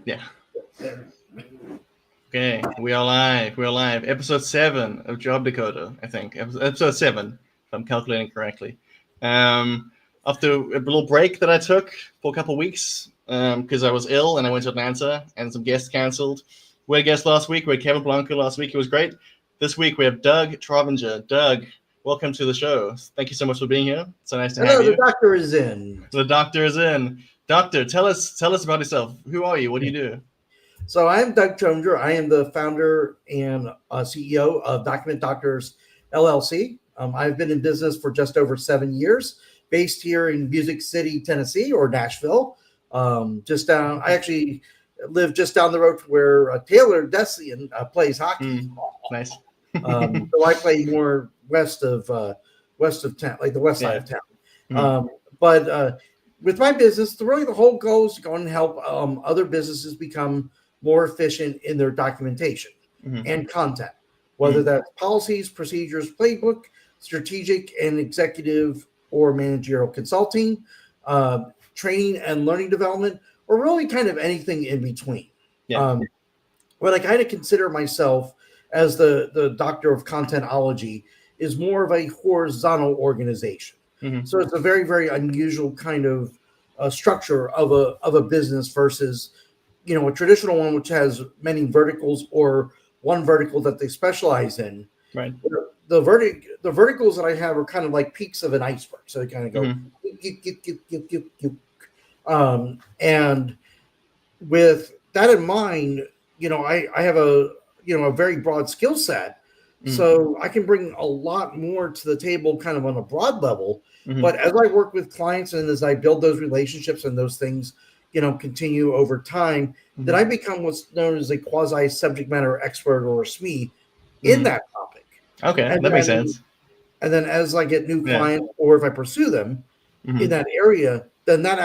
Yeah. Okay, we are live. We are live. Episode 7 of Job Decoder, I think. Episode 7, if I'm calculating correctly. After a little break that I took for a couple of weeks, because I was ill and I went to Atlanta and some guests canceled. We had a guest last week. We had Kevin Blanco last week. It was great. This week we have Doug Trovinger. Doug, welcome to the show. Thank you so much for being here. So nice to have you. The doctor is in. The doctor is in. Doctor, tell us about yourself. Who are you? What do you do? So I'm Doug Trovinger. I am the founder and CEO of Document Doctors LLC. I've been in business for just over 7 years, based here in Music City, Tennessee, or Nashville. I actually live just down the road where Taylor Dessian plays hockey. Nice. So I play more west of town, like the west side of town. But with my business, the whole goal is to go and help other businesses become more efficient in their documentation and content, whether that's policies, procedures, playbook, strategic and executive or managerial consulting, training and learning development, or really kind of anything in between. Yeah. What I kind of consider myself as the doctor of contentology is more of a horizontal organization. So it's a very, very unusual kind of structure of a business versus, a traditional one which has many verticals or one vertical that they specialize in. Right. The verticals that I have are kind of like peaks of an iceberg. So they kind of go, and with that in mind, I have a very broad skill set. So I can bring a lot more to the table kind of on a broad level. But as I work with clients and as I build those relationships and those things, continue over time, then I become what's known as a quasi subject matter expert or a SME in that topic. Okay, that makes sense. And then as I get new clients or if I pursue them in that area, then that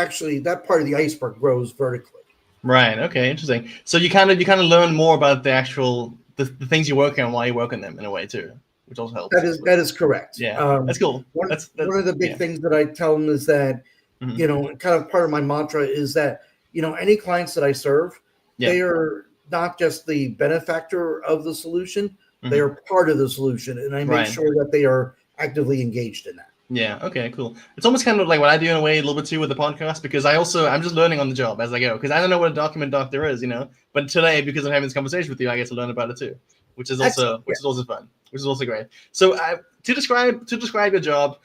part of the iceberg grows vertically. Right. Okay. Interesting. So you kind of learn more about the actual the things you're working on while you work on them in a way too, which also helps. That is correct. Yeah, that's cool. That's one of the big things that I tell them is that kind of part of my mantra is that any clients that I serve, they are not just the benefactor of the solution; they are part of the solution, and I make sure that they are actively engaged in that. Yeah. Okay. Cool. It's almost kind of like what I do in a way, a little bit too, with the podcast, because I'm just learning on the job as I go, because I don't know what a document doctor is, But today, because I'm having this conversation with you, I get to learn about it too, which is also fun, which is also great. So, to describe your job,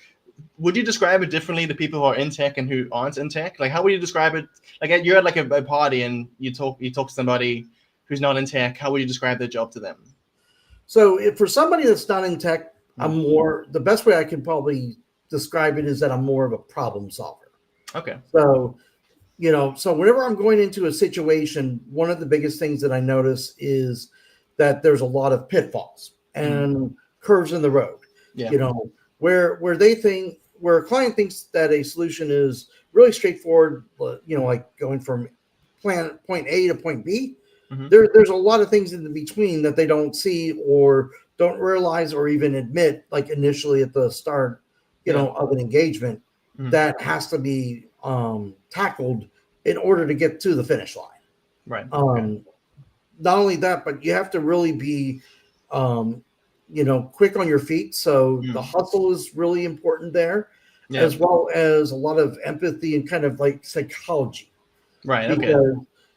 would you describe it differently to people who are in tech and who aren't in tech? Like, how would you describe it? Like, you're at like a party and you talk to somebody who's not in tech. How would you describe their job to them? So, if for somebody that's not in tech, the best way I can probably describe it is that I'm more of a problem solver. Okay. So, so whenever I'm going into a situation, one of the biggest things that I notice is that there's a lot of pitfalls and curves in the road. Yeah. Where a client thinks that a solution is really straightforward, like going from point A to point B. There's a lot of things in between that they don't see or don't realize or even admit, like initially at the start, of an engagement that has to be tackled in order to get to the finish line. Right. Not only that, but you have to really be, quick on your feet. So the hustle is really important there, as well as a lot of empathy and kind of like psychology. Right. Okay.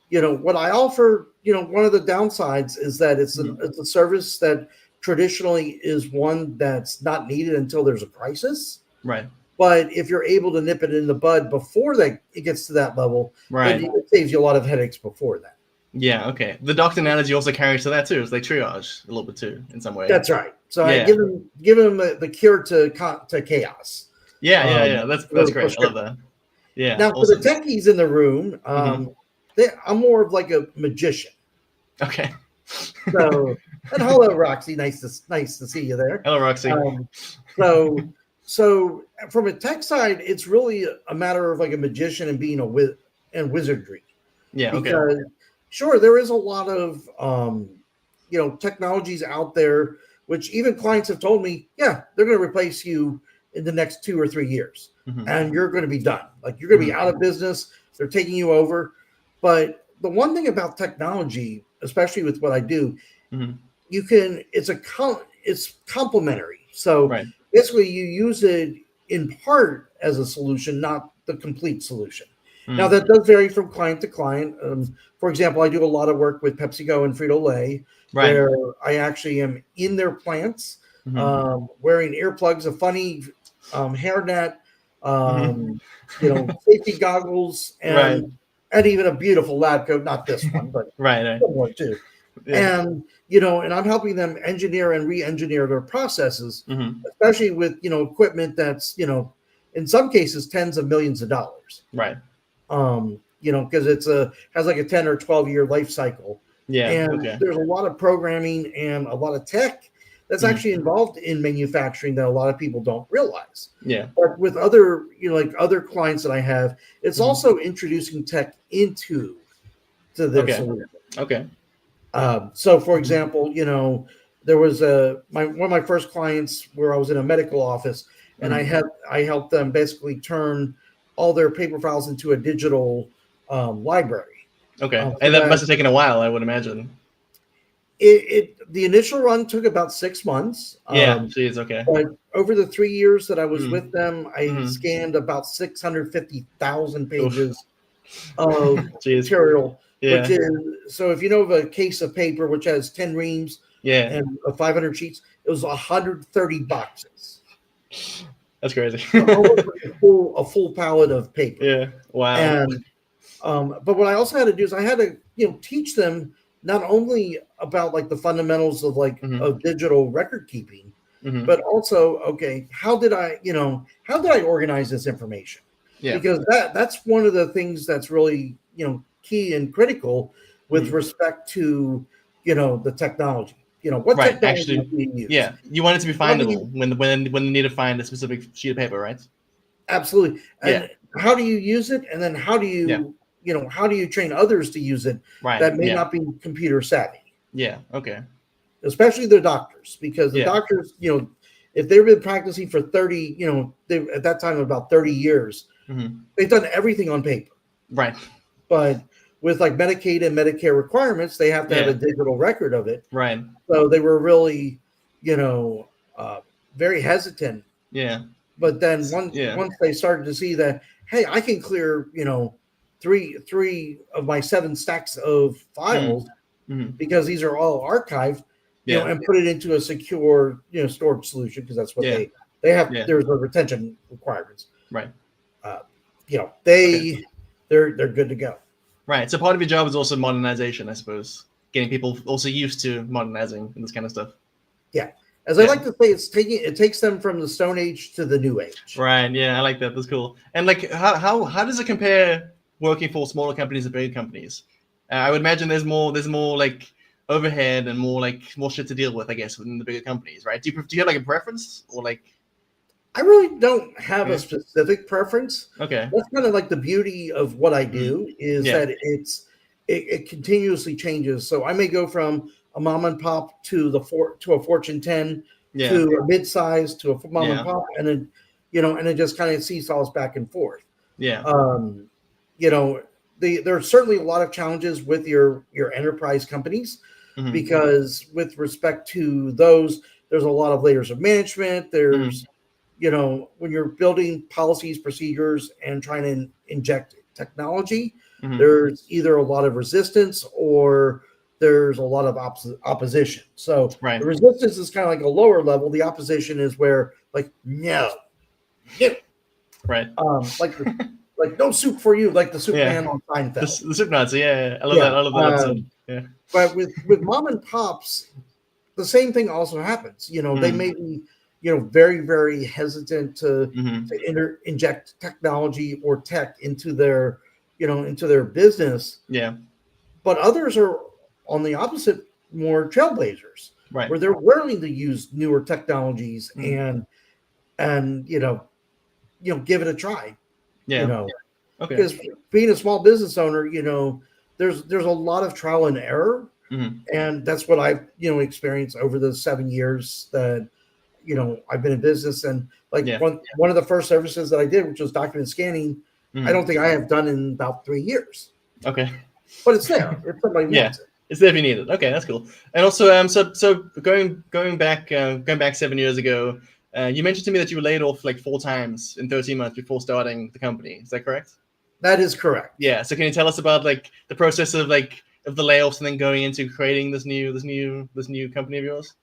Because, what I offer, one of the downsides is that it's a service that traditionally is one that's not needed until there's a crisis. Right. But if you're able to nip it in the bud before it gets to that level, then it saves you a lot of headaches before that. Yeah. Okay. The doctor analogy also carries to that too. It's like triage a little bit too, in some way. That's right. So I give them the cure to chaos. Yeah. That's great. I love that. Yeah. Now for the techies in the room, I'm more of like a magician. Okay. So, and hello, Roxy. Nice to see you there. Hello, Roxy. So from a tech side, it's really a matter of like a magician and being and wizardry. Yeah. Okay. Because sure, there is a lot of technologies out there, which even clients have told me, they're going to replace you in the next 2 or 3 years, and you're going to be done. Like you're going to be out of business. They're taking you over. But the one thing about technology, especially with what I do, Mm-hmm. it's complementary. So Right. basically, you use it in part as a solution, not the complete solution. Now Mm. that does vary from client to client. For example, I do a lot of work with PepsiCo and Frito-Lay, Right. where I actually am in their plants, Mm-hmm. wearing earplugs, a funny hairnet, Mm-hmm. safety goggles, Right. and even a beautiful lab coat. Not this one, but Right. Right. similar too. Yeah. And I'm helping them engineer and re-engineer their processes, Mm-hmm. especially with equipment that's in some cases tens of millions of dollars. Right. Because has like a 10 or 12-year life cycle, Yeah. and Okay. there's a lot of programming and a lot of tech that's Mm-hmm. actually involved in manufacturing that a lot of people don't realize. Yeah. But with other like other clients that I have, it's Mm-hmm. also introducing tech into their Okay. solution. Okay. So, for Mm-hmm. example, there was one of my first clients where I was in a medical office, and Mm-hmm. I helped them basically turn all their paper files into a digital library. Okay. So And that must that have taken a while, I would imagine. the initial run took about 6 months, Yeah. Jeez. Okay. but over the 3 years that I was Mm-hmm. with them, I Mm-hmm. scanned about 650,000 Oof. pages of Jeez. material, which Yeah. is so if you know of a case of paper which has 10 reams Yeah. and 500 sheets, it was 130 boxes. That's crazy. So almost like a full pallet of paper. Yeah. Wow. And but what I also had to do is I had to teach them not only about like the fundamentals of Mm-hmm. of digital record keeping, Mm-hmm. but also how did I organize this information? Yeah. Because that's one of the things that's really key and critical with Mm-hmm. respect to the technology. What Right. technology is Actually, being used? yeah. You want it to be How do findable when they need to find a specific sheet of paper, right? Absolutely. Yeah. And how do you use it? And then how do Yeah. you train others to use it Right. that may Yeah. not be computer savvy, Yeah. Okay. especially the doctors, because the Yeah. doctors, if they've been practicing for 30, they at that time about 30 years, Mm-hmm. they've done everything on paper. Right. But with like Medicaid and Medicare requirements, they have to have Yeah. a digital record of it. Right. So they were really, you know, very hesitant. Yeah. But then Yeah. once they started to see that, hey, I can clear, three of my 7 stacks of files Mm-hmm. because these are all archived, Yeah. and put it into a secure, storage solution because that's what Yeah. they have. Yeah. There's a retention requirements. Right. They're good to go. Right. So part of your job is also modernization, I suppose. Getting people also used to modernizing and this kind of stuff. Yeah. As I like to say, it takes them from the Stone Age to the New Age. Right. Yeah, I like that. That's cool. And like, how does it compare working for smaller companies and bigger companies? I would imagine there's more like overhead and more shit to deal with, I guess, within the bigger companies, right? Do you have like a preference or like? I really don't have Yeah. a specific preference. Okay. That's kind of like the beauty of what I do is Yeah. that it continuously changes. So I may go from a mom and pop to a Fortune 10 Yeah. to a mid-size to a mom Yeah. and pop, and then and it just kind of seesaws back and forth. Yeah. There are certainly a lot of challenges with your enterprise companies Mhm. because with respect to those, there's a lot of layers of management. There's when you're building policies, procedures, and trying to inject technology, Mhm. there's either a lot of resistance or there's a lot of opposition. So Right. the resistance is kind of like a lower level. The opposition is where like no, Right. like no soup for you, like the soup Yeah. man on The Seinfeld. soup Nazi. Yeah. I love Yeah. that. I love that episode. Yeah. But with mom and pops, the same thing also happens. They may be very, very hesitant to Mhm. inject technology or tech into their business, Yeah. but others are on the opposite, more trailblazers, Right. where they're willing to use newer technologies Mhm. and give it a try. Yeah. Okay. Because being a small business owner, there's a lot of trial and error, Mhm. and that's what I've experienced over the 7 years that I've been in business. And like Yeah. one of the first services that I did, which was document scanning, I Mhm. don't think I have done in about 3 years. Okay. but it's there if somebody Yeah. wants it. It's there if you need it. Okay, that's cool. And also, so going back 7 years ago, you mentioned to me that you were laid off like 4 times in 13 months before starting the company. Is that correct? That is correct. Yeah. So can you tell us about like the process of the layoffs and then going into creating this new company of yours?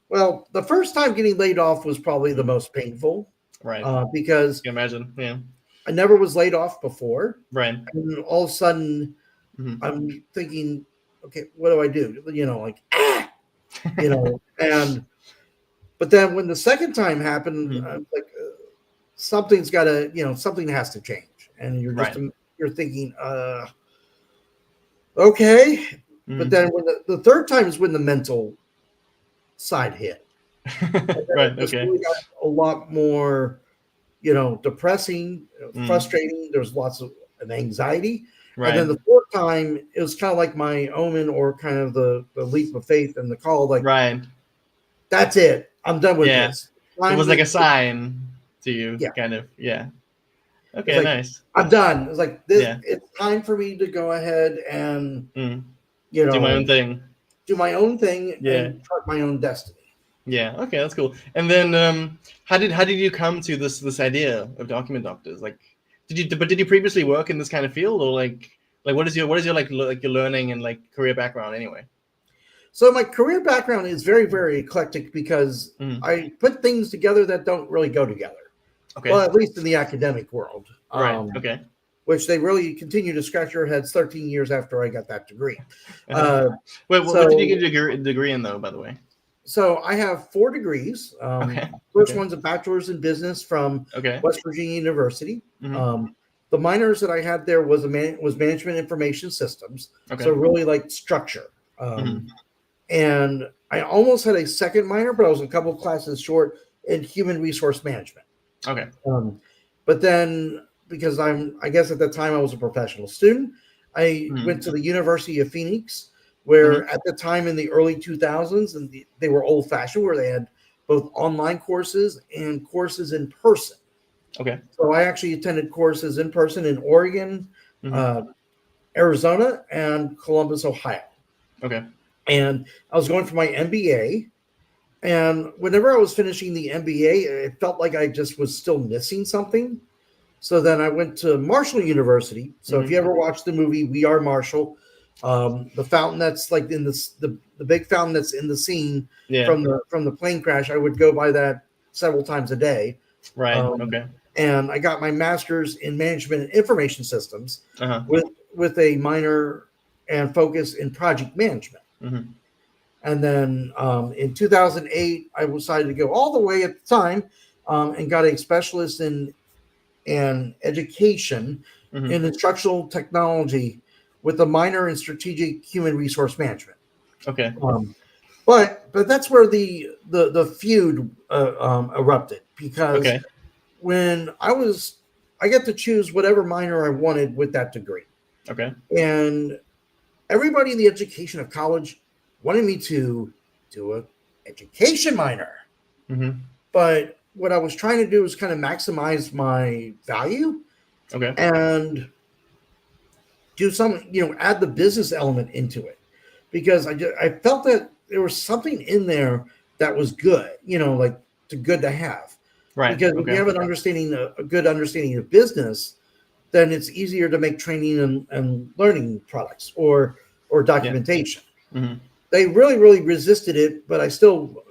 Well, the first time getting laid off was probably the most painful, Right. because I can imagine. Yeah. I never was laid off before. Right. And all of a sudden, I'm thinking, okay, what do I do? But then when the second time happened, I'm like, something's got to, something has to change. And you're just, you're thinking, okay. But then when the third time is when the mental side hit. Right. Okay. Really got a lot more, depressing, frustrating. There's lots of anxiety. Right. And then the fourth time, it was kind of like my omen, or kind of the leap of faith and the call, like, that's it. I'm done with this. It was like a sign to you, kind of. Yeah. Okay, like, nice. I'm done. It's like this. Yeah. It's time for me to go ahead and do my own thing. Do my own thing and chart my own destiny. Yeah. Okay, that's cool. And then, how did you come to this idea of document doctors? Like, did you previously work in this kind of field, or like what is your your learning and like career background anyway? So my career background is very, very eclectic, because I put things together that don't really go together. Okay. Well, at least in the academic world. Right. Okay. Which they really continue to scratch their heads 13 years after I got that degree. Wait, what did you get your degree in, though, by the way? So I have 4 degrees. First one's a bachelor's in business from West Virginia University. The minors that I had there was management information systems. So really like structure. And I almost had a second minor, but I was a couple of classes short in human resource management. Okay. But then, because I guess at the time I was a professional student, I went to the University of Phoenix, where at the time in the early 2000s, and they were old fashioned, where they had both online courses and courses in person. Okay. So I actually attended courses in person in Oregon, Arizona, and Columbus, Ohio. Okay. And I was going for my MBA. And whenever I was finishing the MBA, it felt like I just was still missing something. So then I went to Marshall University. So if you ever watched the movie We Are Marshall, the fountain that's like in the big fountain that's in the scene from the plane crash, I would go by that several times a day. Right. Okay. And I got my master's in management and information systems with a minor and focus in project management. And then in 2008, I decided to go all the way at the time and got a specialist in education in instructional technology with a minor in strategic human resource management. Okay. But that's where the feud erupted, because when I got to choose whatever minor I wanted with that degree. Okay. And everybody in the education of college wanted me to do an education minor. But what I was trying to do was kind of maximize my value. And do some, add the business element into it, because I felt that there was something in there that was good, like good to have. Right. Because if you have a good understanding of business, then it's easier to make training and learning products or documentation. They really, really resisted it, but I still,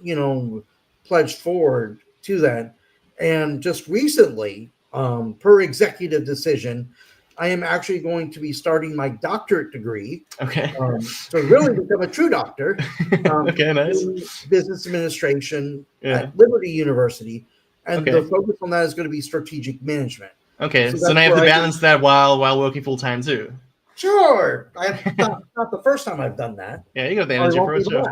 pledged forward to that. And just recently, per executive decision, I am actually going to be starting my doctorate degree. To really become a true doctor. Nice. In business administration at Liberty University. And the focus on that is going to be strategic management. Okay, so now you have to balance that while working full time too. Sure. Not the first time I've done that. Yeah, you got the energy for it, sure.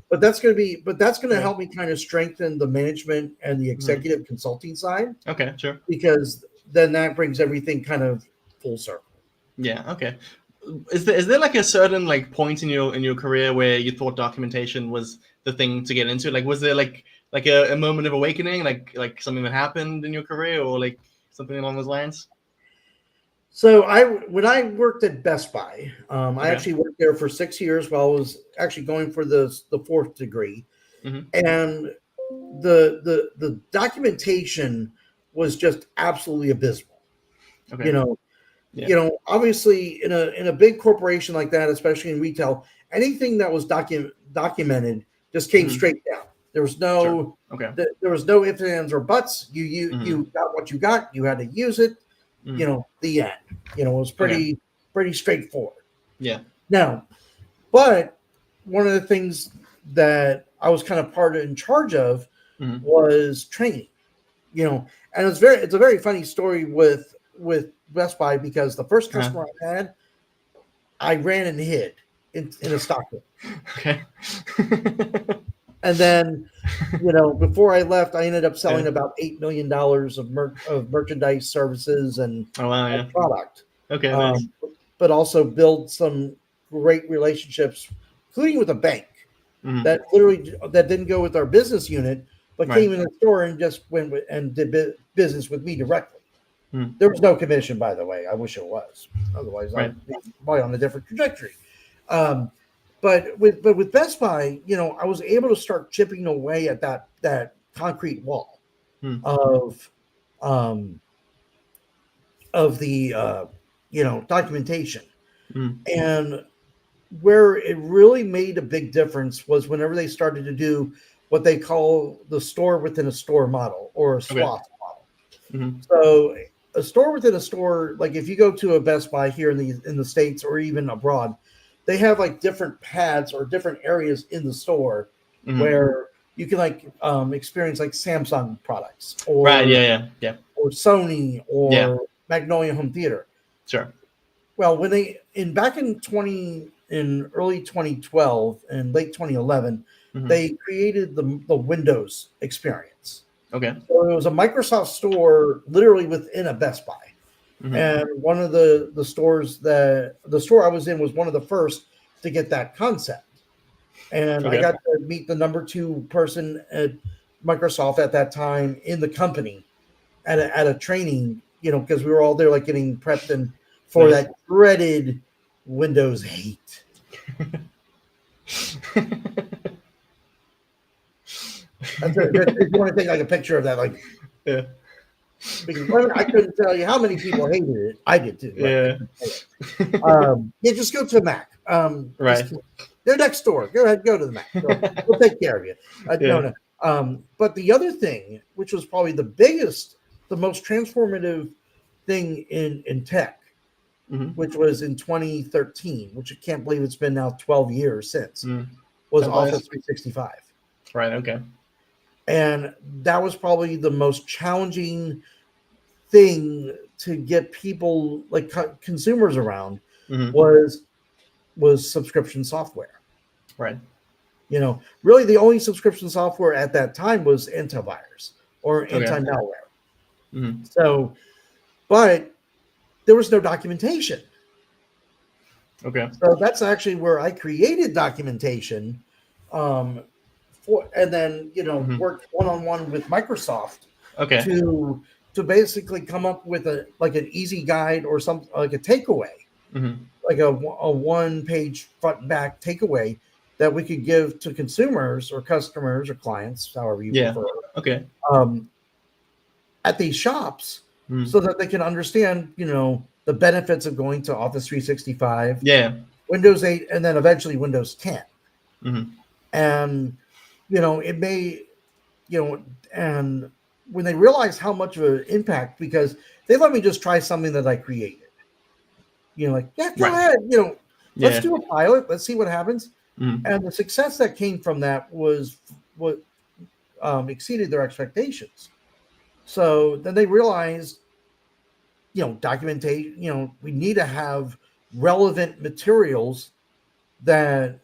But that's going to help me kind of strengthen the management and the executive consulting side. Okay, sure. Because then that brings everything kind of full circle. Yeah. Okay. Is there like a certain like point in your career where you thought documentation was the thing to get into? Like, was there like a moment of awakening, like something that happened in your career, or like something along those lines? So when I worked at Best Buy, I Okay. actually worked there for 6 years while I was actually going for the fourth degree, Mm-hmm. and the documentation was just absolutely abysmal. Okay. You know, Yeah. obviously in a big corporation like that, especially in retail, anything that was documented just came Mm-hmm. straight down. There was Sure. no Okay. there was no ifs, ands, or buts. You Mm-hmm. got what you got. You had to use it. Mm-hmm. The end. It was Okay. pretty straightforward. Yeah. Now, but one of the things that I was kind of in charge of Mm-hmm. was training. And it's a very funny story with Best Buy, because the first Uh-huh. customer I had, I ran and hid in a stock room. Okay. And then, before I left, I ended up selling Yeah. about $8 million of merchandise, services, and Oh wow. Yeah. product. Okay. Nice. But also build some great relationships, including with a bank Mm-hmm. that didn't go with our business unit, but Right. came in the store and just went and did business with me directly. Mm. There was no commission, by the way. I wish it was. Otherwise, Right. I'd be probably on a different trajectory. But with Best Buy, I was able to start chipping away at that concrete wall Mm. um, of the documentation. Mm. And where it really made a big difference was whenever they started to do what they call the store within a store model, or a SWAT model. Mm-hmm. So a store within a store, like if you go to a Best Buy here in the States or even abroad, they have like different pads or different areas in the store Mm-hmm. where you can experience like Samsung products, or Right. Yeah. or Sony, or Yeah. Magnolia Home Theater. Sure. Well, when back in early 2012 and late 2011, Mm-hmm. they created the Windows experience. Okay. So it was a Microsoft store literally within a Best Buy. Mm-hmm. And one of the stores the store I was in was one of the first to get that concept. And I Okay. got to meet the number 2 person at Microsoft at that time in the company at a training, because we were all there like getting prepped and for Nice. that dreaded Windows 8. If you want to take like a picture of that, like, Yeah. because I couldn't tell you how many people hated it. I did too. Yeah. Just go to the Mac. Right. They're next door. Go ahead, go to the Mac. We'll take care of you. Yeah. No. But the other thing, which was probably the most transformative thing in tech, Mm-hmm. which was in 2013, which I can't believe it's been now 12 years since, Mm. was Sounds Office 365. Right. Okay. And that was probably the most challenging thing to get people, like consumers, around, Mm-hmm. was subscription software. Right. Really the only subscription software at that time was antivirus or anti-malware. Mm-hmm. So, but there was no documentation. Okay. So that's actually where I created documentation, and then Mm-hmm. worked one-on-one with Microsoft Okay. to basically come up with an easy guide or something like a takeaway, Mm-hmm. like a one-page front and back takeaway that we could give to consumers or customers or clients, however you prefer, Okay. at these shops, Mm-hmm. so that they can understand, the benefits of going to Office 365, Yeah. Windows 8, and then eventually Windows 10. Mm-hmm. And, it may, and when they realize how much of an impact, because they let me just try something that I created, like, yeah, go ahead, let's do a pilot, let's see what happens. Mm-hmm. And the success that came from that was what exceeded their expectations. So then they realized, documentation, we need to have relevant materials that,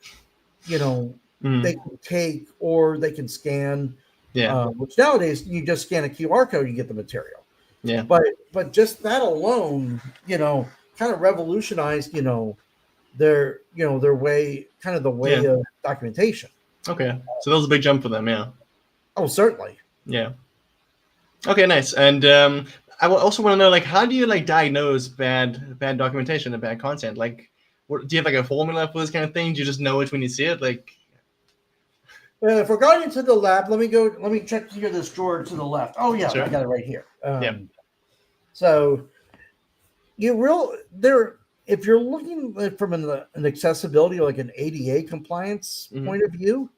Mm-hmm. they can take or they can scan. Yeah. Which nowadays you just scan a QR code, you get the material. Yeah. But just that alone, kind of revolutionized, their way, kind of the way of documentation. Okay. So that was a big jump for them. Yeah. Oh, certainly. Yeah. Okay. Nice. And I also want to know, like, how do you like diagnose bad documentation and bad content? Like, what, do you have like a formula for this kind of thing? Do you just know it when you see it? Like, If we're going into the lab, let me check here this drawer to the left. Oh yeah, sure. I got it right here. Yeah. So if you're looking at from an accessibility, like an ADA compliance point of view,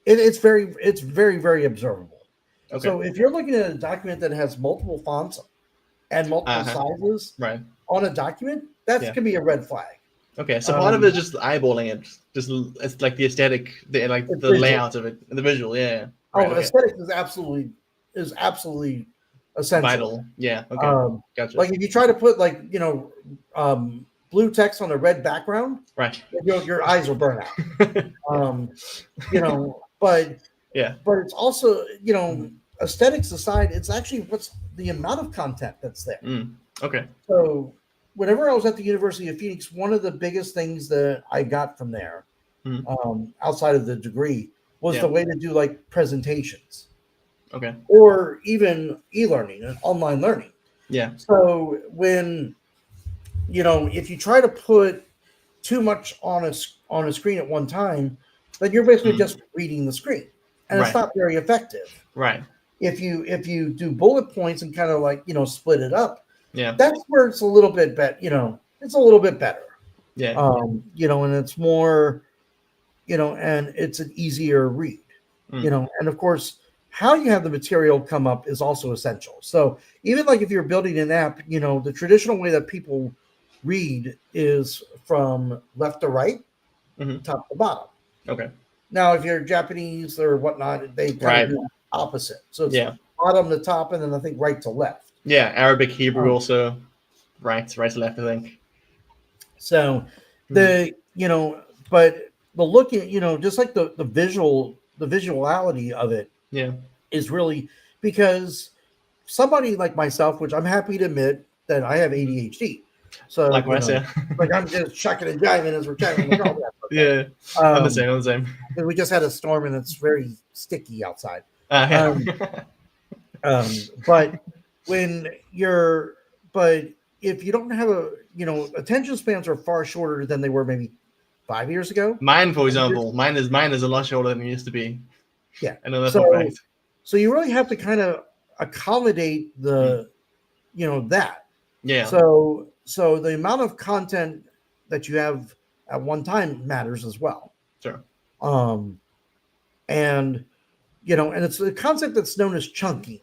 it's very very observable. Okay. So if you're looking at a document that has multiple fonts and multiple sizes on a document, that's gonna be a red flag. Okay, so part of it is just eyeballing it. Just it's like the aesthetic, the layout of it, the visual. Yeah. Right, aesthetic is absolutely essential. Vital. Yeah. Okay. Gotcha. Like if you try to put blue text on a red background, right, your eyes will burn out. But it's also aesthetics aside, it's actually what's the amount of content that's there. Okay. So whenever I was at the University of Phoenix, one of the biggest things that I got from there, outside of the degree, was the way to do like presentations. Okay. Or even e-learning and online learning. Yeah. So when if you try to put too much on a screen at one time, then you're basically just reading the screen, and it's not very effective. Right. If you do bullet points and kind of like split it up, that's where it's a little bit better. It's a little bit better. Yeah. And it's more, and it's an easier read. And of course, how you have the material come up is also essential. So even like if you're building an app, the traditional way that people read is from left to right, top to bottom. Okay. Now, if you're Japanese or whatnot, they kind of do opposite. So it's bottom to top, and then I think right to left. Yeah, Arabic, Hebrew also right to left, I think. So but the look at just like the visuality of it is really, because somebody like myself, which I'm happy to admit that I have ADHD. So likewise, like I'm just chucking and jiving as we're chatting. I'm the same. We just had a storm and it's very sticky outside. But if you don't have attention spans are far shorter than they were maybe 5 years ago. Mine, for example, mine is a lot shorter than it used to be. Yeah, I know that's not right. So you really have to kind of accommodate the, that. Yeah. So the amount of content that you have at one time matters as well. Sure. And it's a concept that's known as chunking.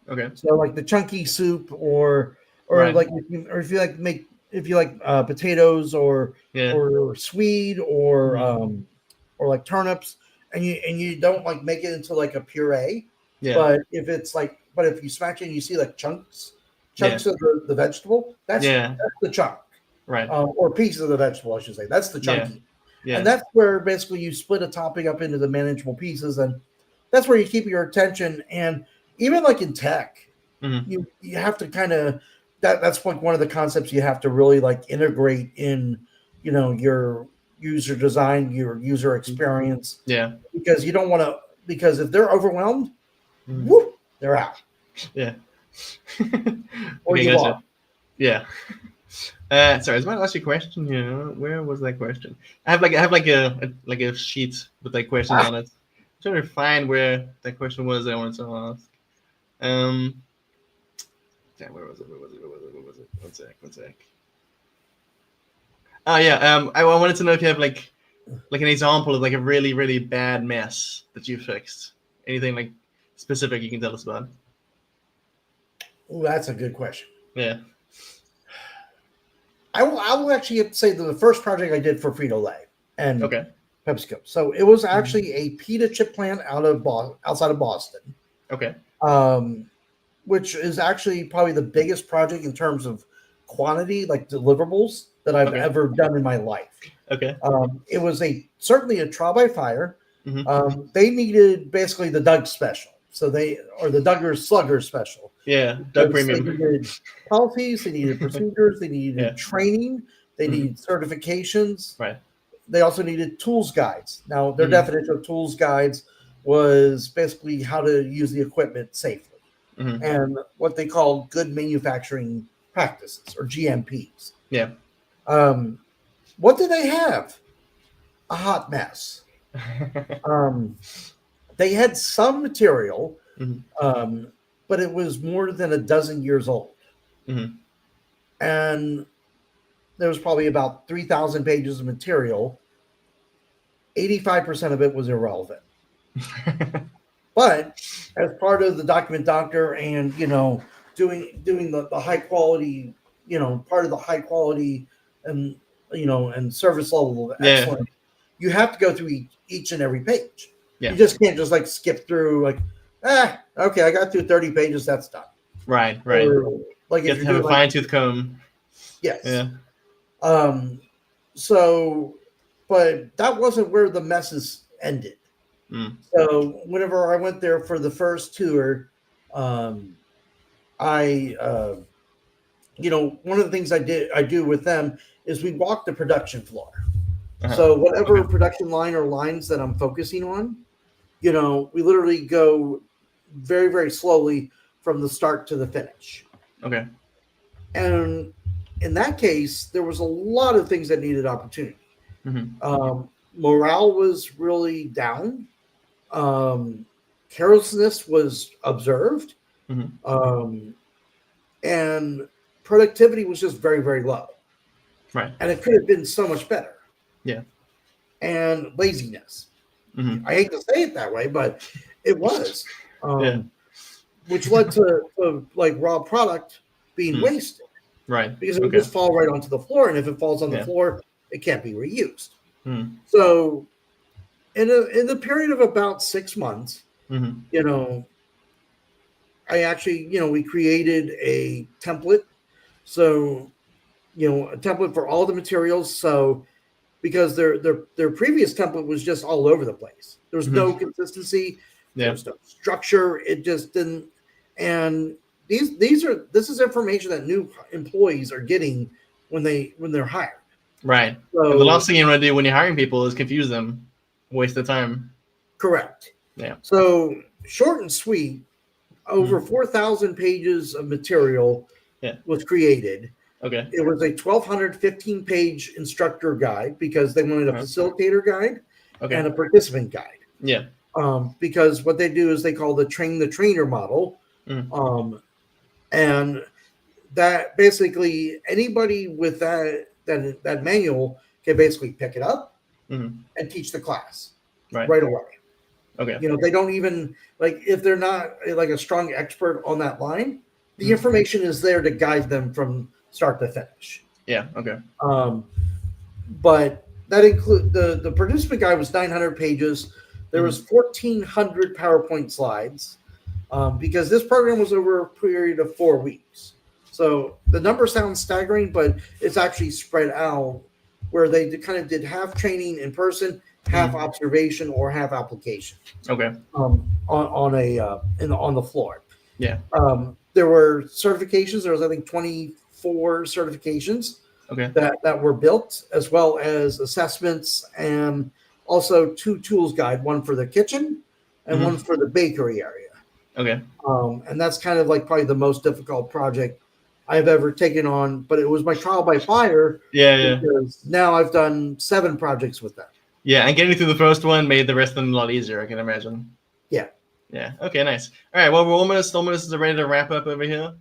Okay. So like the chunky soup, or like if you like potatoes or swede or like turnips, and you don't like make it into like a puree. Yeah. But if you smash it and you see like chunks of the vegetable, that's the chunk. Right. Or pieces of the vegetable, I should say. That's the chunky. Yeah. And that's where basically you split a topic up into the manageable pieces, and that's where you keep your attention. And even like in tech, you have to kind of that's like one of the concepts you have to really like integrate in, your user design, your user experience. Yeah. Because you don't want to, because if they're overwhelmed, whoop, they're out. Yeah. Or you are. Yeah. Sorry, is my last question here? Where was that question? I have like a sheet with like questions on it. I'm trying to find where that question was that I wanted to ask. Where was it? One sec. Oh yeah. I wanted to know if you have like an example of like a really, really bad mess that you fixed. Anything like specific you can tell us about? Oh, that's a good question. Yeah. I will actually have to say that the first project I did for Frito-Lay and PepsiCo. So it was actually a pita chip plant outside of Boston. Okay. Which is actually probably the biggest project in terms of quantity, like deliverables, that I've ever done in my life. Okay. It was certainly a trial by fire. They needed basically the Doug special. So the Duggar Slugger special. Yeah, Doug Premium. They needed policies, they needed procedures, they needed training, they needed certifications. Right. They also needed tools guides. Now, their definition of tools guides was basically how to use the equipment safely. and what they call good manufacturing practices, or GMPs. Yeah. What do they have? A hot mess. They had some material, but it was more than a dozen years old. And there was probably about 3,000 pages of material. 85% of it was irrelevant. But as part of the document doctor and, doing the high quality, part of the high quality and, and service level of excellence, you have to go through each and every page. You just can't just like skip through okay, I got through 30 pages, that's done. Right. Or, like you have to have a fine-tooth comb. Yes. Yeah. So, but that wasn't where the messes ended. So whenever I went there for the first tour, one of the things I do with them is we walk the production floor. So whatever production line or lines that I'm focusing on, we literally go very, very slowly from the start to the finish. Okay. And in that case, there was a lot of things that needed opportunity. Morale was really down. Carelessness was observed. And productivity was just very, very low. Right. And it could have been so much better. Yeah. And laziness. I hate to say it that way, but it was. Which led to like raw product being wasted. Right. Because it would just fall right onto the floor. And if it falls on the floor, it can't be reused. So in the period of about 6 months, I actually, we created a template. So, a template for all the materials. So, because their previous template was just all over the place. There was no consistency. There was no structure. It just didn't. And this is information that new employees are getting when they're hired. Right. So, and the last thing you want to do when you're hiring people is confuse them, waste the time. Correct. Yeah. So short and sweet, over 4,000 pages of material was created. Okay. It was a 1,215-page instructor guide because they wanted a facilitator guide and a participant guide. Yeah. Because what they do is they call the train the trainer model. And that basically anybody with that manual can basically pick it up and teach the class right away. Okay. They don't even, like, if they're not like a strong expert on that line, the information is there to guide them from start to finish. Yeah. Okay. But that include the participant guide was 900 pages. There was 1,400 PowerPoint slides because this program was over a period of 4 weeks. So the number sounds staggering, but it's actually spread out where they kind of did half training in person, half observation, or half application. Okay. On the floor. Yeah. There were certifications. There was, I think, 24 certifications. Okay. That were built, as well as assessments, and also 2 tools guide, one for the kitchen and one for the bakery area. Okay. And that's kind of like probably the most difficult project I've ever taken on, but it was my trial by fire. Because now I've done 7 projects with them. Yeah, and getting through the first one made the rest of them a lot easier, I can imagine. Yeah. Okay, nice. All right, well, we're almost ready to wrap up over here.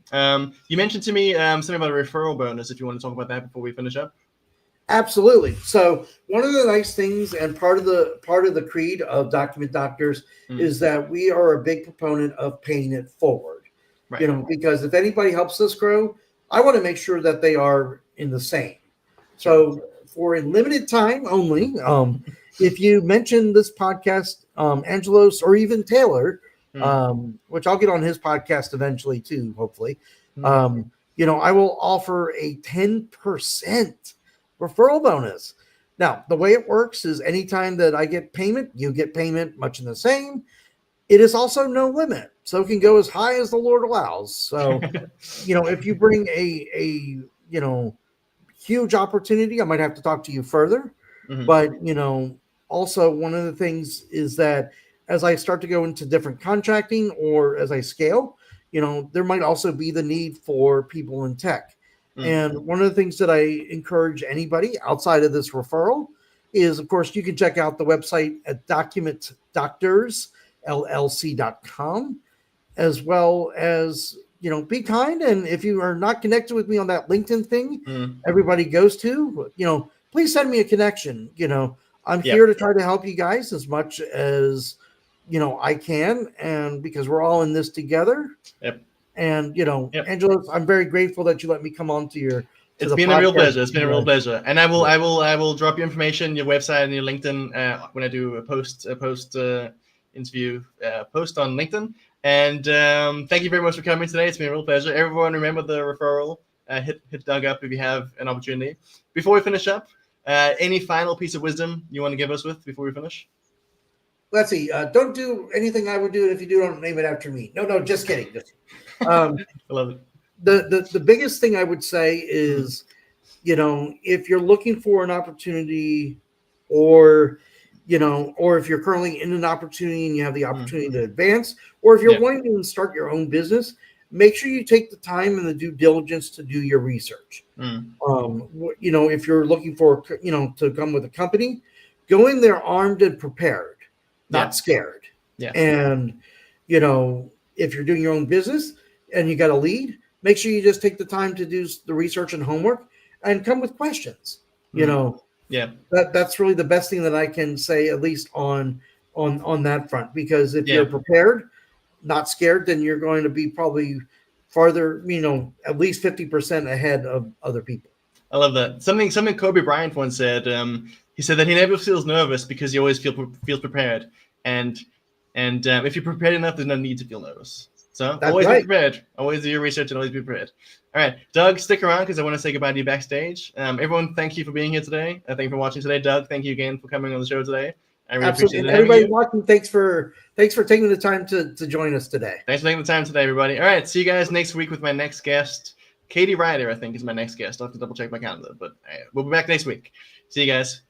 You mentioned to me something about a referral bonus, if you want to talk about that before we finish up. Absolutely. So one of the nice things, and part of the creed of Document Doctors is that we are a big proponent of paying it forward. Right. Because if anybody helps us grow, I want to make sure that they are in the same. So for a limited time only, if you mention this podcast, Angelos or even Taylor, which I'll get on his podcast eventually too, hopefully, I will offer a 10% referral bonus. Now, the way it works is anytime that I get payment, you get payment, much in the same. It is also no limit. So it can go as high as the Lord allows. So, if you bring a huge opportunity, I might have to talk to you further. But, also one of the things is that as I start to go into different contracting or as I scale, there might also be the need for people in tech. Mm. And one of the things that I encourage anybody outside of this referral is, of course, you can check out the website at documentdoctorsllc.com, as well as, be kind. And if you are not connected with me on that LinkedIn thing everybody goes to, please send me a connection. I'm here to try to help you guys as much as, I can. And because we're all in this together. Yep. And, Angela, I'm very grateful that you let me come on to your, It's been a real pleasure. It's been a real pleasure. And I will drop your information, your website and your LinkedIn, when I do a post interview post on LinkedIn. And thank you very much for coming today. It's been a real pleasure. Everyone, remember the referral. Hit Doug up if you have an opportunity. Before we finish up, any final piece of wisdom you want to give us with before we finish? Let's see. Don't do anything I would do, and if you do, don't name it after me. No, just kidding. I love it. The biggest thing I would say is, if you're looking for an opportunity, or if you're currently in an opportunity and you have the opportunity to advance, or if you're wanting to start your own business, make sure you take the time and the due diligence to do your research. If you're looking for, to come with a company, go in there armed and prepared, not scared. Yeah. And, if you're doing your own business and you got a lead, make sure you just take the time to do the research and homework and come with questions. That's really the best thing that I can say, at least on that front, because if you're prepared, not scared, then you're going to be probably farther, at least 50% ahead of other people. I love that. Something Kobe Bryant once said. He said that he never feels nervous because he always feels prepared. And if you're prepared enough, there's no need to feel nervous. So always be prepared. Always do your research and always be prepared. All right, Doug, stick around because I want to say goodbye to you backstage. Everyone, thank you for being here today. Thank you for watching today. Doug, thank you again for coming on the show today. I really appreciate it. Everybody watching, thanks for taking the time to join us today. Thanks for taking the time today, everybody. All right, see you guys next week with my next guest. Katie Ryder, I think, is my next guest. I'll have to double check my calendar, but we'll be back next week. See you guys.